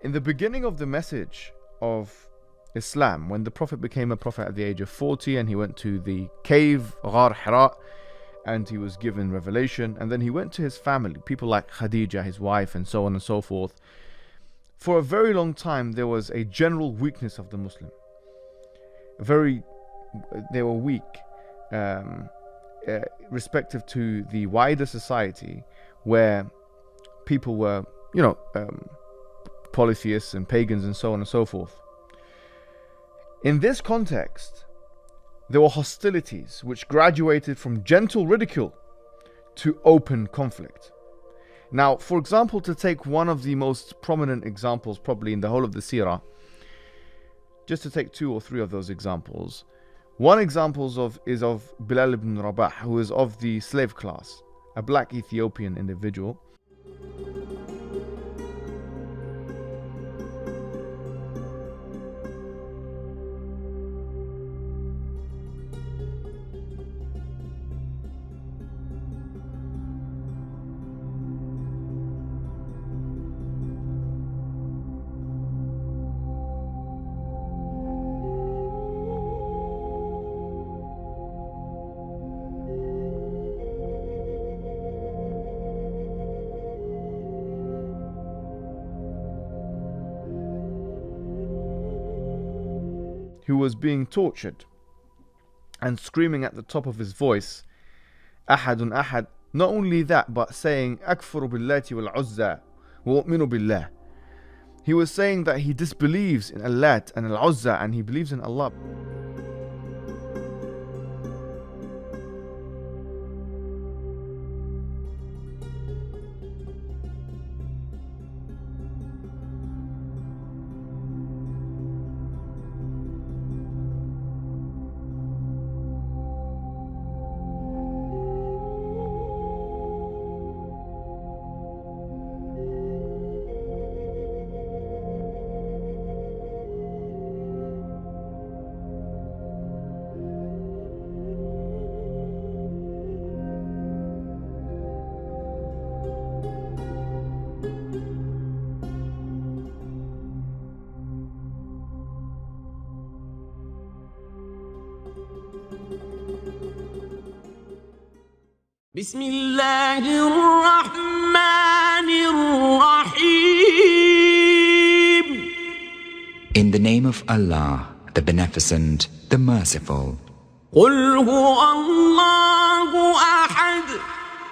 In the beginning of the message of Islam, when the Prophet became a prophet at the age of 40 and he went to the cave, Ghar Hira, and he was given revelation, and then he went to his family, people like Khadija, his wife, and so on and so forth. For a very long time, there was a general weakness of the Muslim. They were weak, respective to the wider society, where people were, polytheists and pagans and so on and so forth. In this context, there were hostilities which graduated from gentle ridicule to open conflict. Now, for example, to take one of the most prominent examples probably in the whole of the seerah, just to take 2 or 3 of those examples. One example is of Bilal ibn Rabah, who is of the slave class, a black Ethiopian individual. Who was being tortured and screaming at the top of his voice, Ahadun Ahad. Not only that, but saying, Akfuru billati wal Uzza wa u'minu billah. He was saying that he disbelieves in Allat and Al-Uzza, and he believes in Allah. بسم الله الرحمن الرحيم. In the name of Allah, the Beneficent, the Merciful. قل هو الله أحد.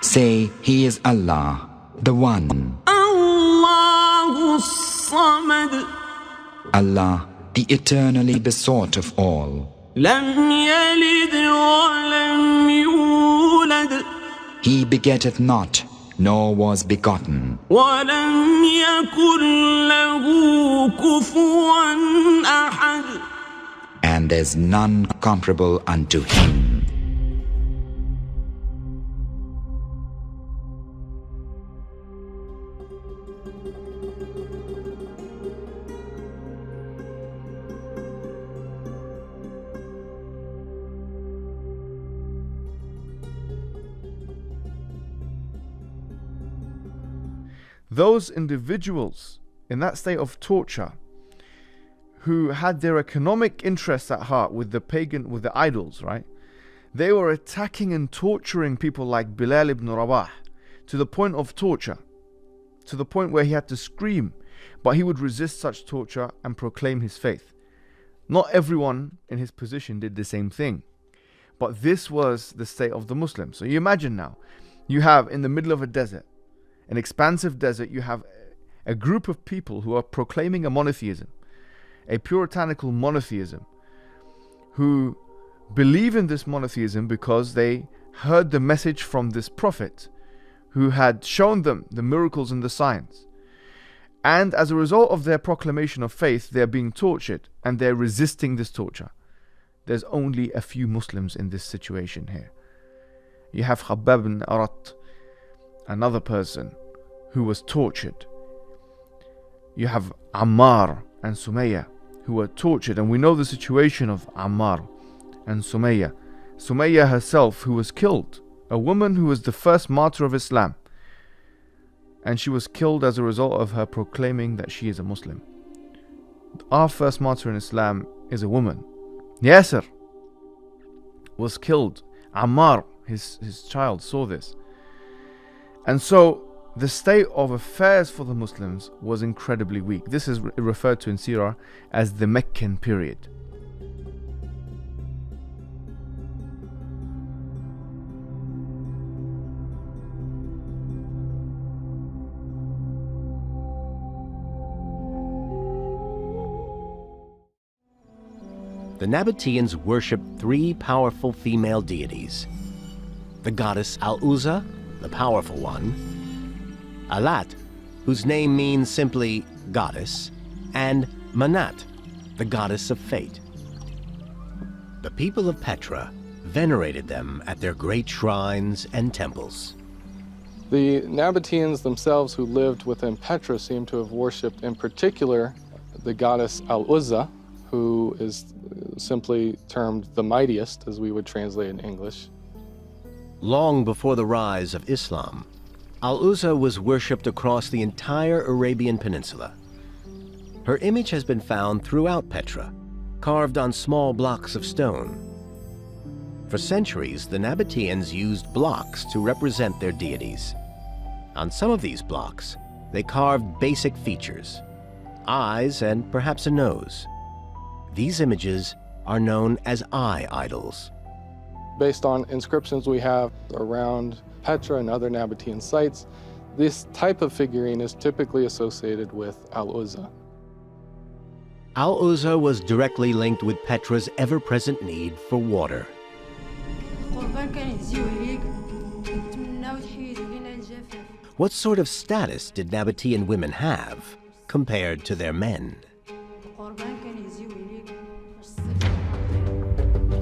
Say, He is Allah, the One. الله الصمد. Allah, the eternally besought of all. لم يلد ولم يولد. He begetteth not, nor was begotten. ولم يكن له كفوا أحد. And there's none comparable unto Him. Those individuals in that state of torture who had their economic interests at heart with the idols, right? They were attacking and torturing people like Bilal ibn Rabah to the point of torture, to the point where he had to scream, but he would resist such torture and proclaim his faith. Not everyone in his position did the same thing, but this was the state of the Muslims. So you imagine now, you have in the middle of a desert, an expansive desert, you have a group of people who are proclaiming a monotheism, a puritanical monotheism, who believe in this monotheism because they heard the message from this prophet who had shown them the miracles and the signs. And as a result of their proclamation of faith, they're being tortured and they're resisting this torture. There's only a few Muslims in this situation here. You have Khabbab ibn Arat, another person who was tortured. You have Ammar and Sumayya, who were tortured. And we know the situation of Ammar and Sumayya. Sumayya herself, who was killed, a woman who was the first martyr of Islam, and she was killed as a result of her proclaiming that she is a Muslim. Our first martyr in Islam is a woman. Yasir was killed. Ammar, his child, saw this. And so the state of affairs for the Muslims was incredibly weak. This is referred to in Sirah as the Meccan period. The Nabateans worshipped three powerful female deities: the goddess Al-Uzza, the powerful one; Alat, whose name means simply goddess; and Manat, the goddess of fate. The people of Petra venerated them at their great shrines and temples. The Nabateans themselves who lived within Petra seem to have worshipped in particular the goddess Al-Uzza, who is simply termed the mightiest, as we would translate in English. Long before the rise of Islam, Al-Uzza was worshipped across the entire Arabian Peninsula. Her image has been found throughout Petra, carved on small blocks of stone. For centuries, the Nabateans used blocks to represent their deities. On some of these blocks, they carved basic features: eyes and perhaps a nose. These images are known as eye idols. Based on inscriptions we have around Petra and other Nabatean sites, this type of figurine is typically associated with Al-Uzza. Al-Uzza was directly linked with Petra's ever-present need for water. What sort of status did Nabatean women have compared to their men?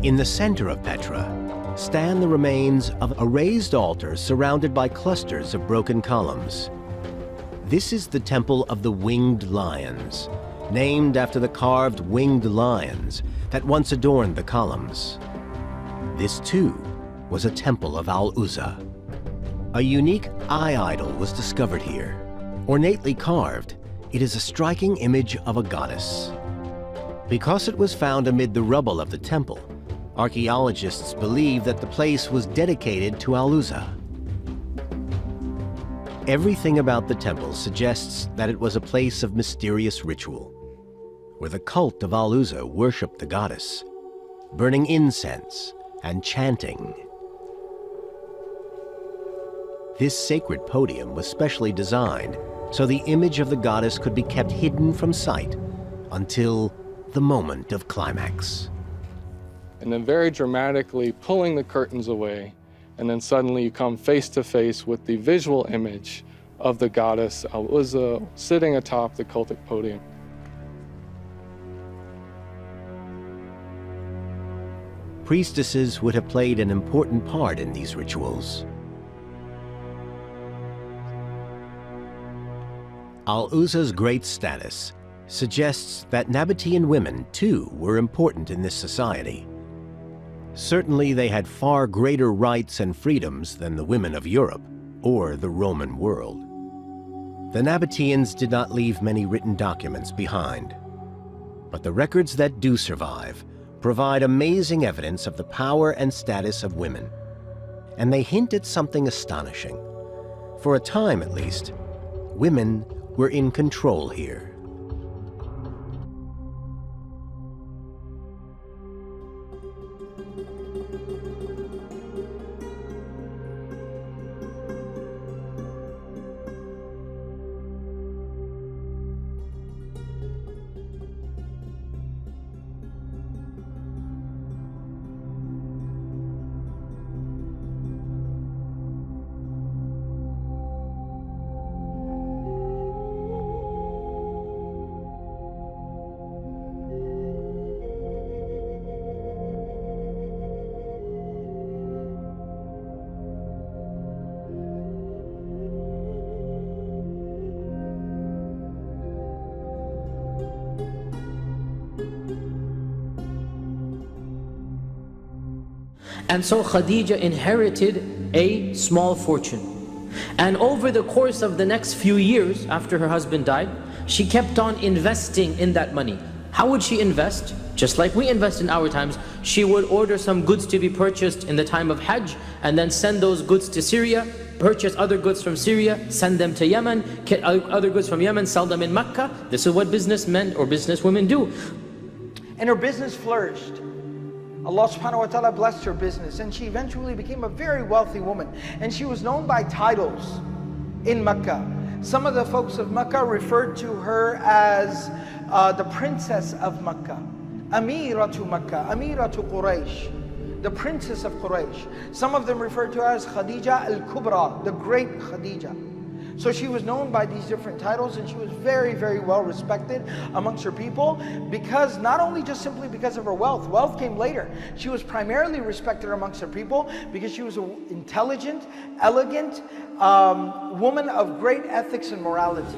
In the center of Petra stand the remains of a raised altar surrounded by clusters of broken columns. This is the Temple of the Winged Lions, named after the carved winged lions that once adorned the columns. This too was a temple of Al-Uzza. A unique eye idol was discovered here. Ornately carved, it is a striking image of a goddess. Because it was found amid the rubble of the temple, archaeologists believe that the place was dedicated to Al-Uzza. Everything about the temple suggests that it was a place of mysterious ritual, where the cult of Al-Uzza worshipped the goddess, burning incense and chanting. This sacred podium was specially designed so the image of the goddess could be kept hidden from sight until the moment of climax. And then very dramatically pulling the curtains away, and then suddenly you come face to face with the visual image of the goddess Al-Uzza sitting atop the cultic podium. Priestesses would have played an important part in these rituals. Al-Uzza's great status suggests that Nabatean women, too, were important in this society. Certainly, they had far greater rights and freedoms than the women of Europe or the Roman world. The Nabateans did not leave many written documents behind, but the records that do survive provide amazing evidence of the power and status of women. And they hint at something astonishing. For a time, at least, women were in control here. And so Khadija inherited a small fortune. And over the course of the next few years after her husband died, she kept on investing in that money. How would she invest? Just like we invest in our times, she would order some goods to be purchased in the time of Hajj and then send those goods to Syria, purchase other goods from Syria, send them to Yemen, get other goods from Yemen, sell them in Mecca. This is what businessmen or businesswomen do. And her business flourished. Allah subhanahu wa ta'ala blessed her business, and she eventually became a very wealthy woman. And she was known by titles in Mecca. Some of the folks of Mecca referred to her as the princess of Mecca, Amiratu Mecca, Amiratu Quraysh, the princess of Quraysh. Some of them referred to her as Khadija al-Kubra, the great Khadija. So she was known by these different titles, and she was very, very well respected amongst her people, because not only just simply because of her wealth. Wealth came later. She was primarily respected amongst her people because she was an intelligent, elegant woman of great ethics and morality.